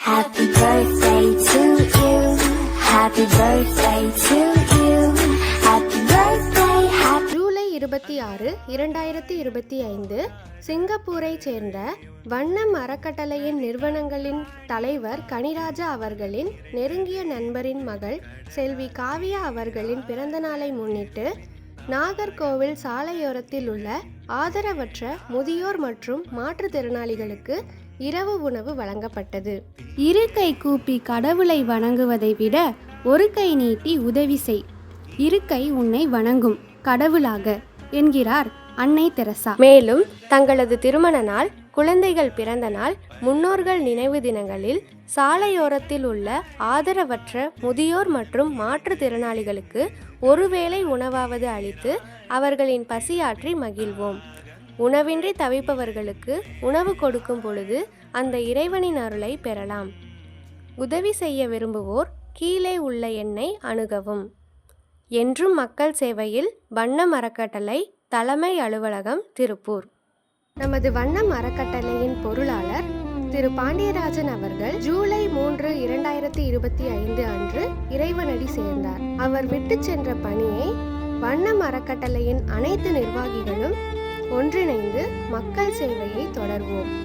Happy birthday to you. Happy birthday to you. Happy birthday. July 26, 2025 சிங்கப்பூரை சேர்ந்த வண்ணம் அறக்கட்டளையின் நிறுவனங்களின் தலைவர் கனிராஜா அவர்களின் நெருங்கிய நண்பரின் மகள் செல்வி காவியா அவர்களின் பிறந்த நாளை முன்னிட்டு நாகர்கோவில் சாலையோரத்தில் உள்ள ஆதரவற்ற முதியோர் மற்றும் மாற்றுத்திறனாளிகளுக்கு இரவு உணவு வழங்கப்பட்டது. இரு கை கூப்பி கடவுளை வணங்குவதை விட ஒரு கை நீட்டி உதவி செய். இரு கை உன்னை வணங்கும் கடவுளாக என்கிறார் அன்னை தெரசா. மேலும் தங்களது திருமண நாள், குழந்தைகள் பிறந்த நாள், முன்னோர்கள் நினைவு தினங்களில் சாலையோரத்தில் உள்ள ஆதரவற்ற முதியோர் மற்றும் மாற்றுத்திறனாளிகளுக்கு ஒருவேளை உணவாவது அளித்து அவர்களின் பசியாற்றி மகிழ்வோம். உணவின்றி தவிப்பவர்களுக்கு உணவு கொடுக்கும் பொழுது அந்த இறைவனின் அருளை பெறலாம். உதவி செய்ய விரும்புவோர் கீழே உள்ள எண்ணை அணுகவும். என்றும் மக்கள் சேவையில் வண்ணம் அறக்கட்டளை, தலைமை அலுவலகம், திருப்பூர். நமது வண்ணம் அறக்கட்டளையின் பொருளாளர் திரு பாண்டியராஜன் அவர்கள் ஜூலை 3, 2025 அன்று இறைவனடி சேர்ந்தார். அவர் விட்டு சென்ற பணியை வண்ணம் அறக்கட்டளையின் அனைத்து நிர்வாகிகளும் ஒன்றிணைந்து மக்கள் சேவையை தொடர்வோம்.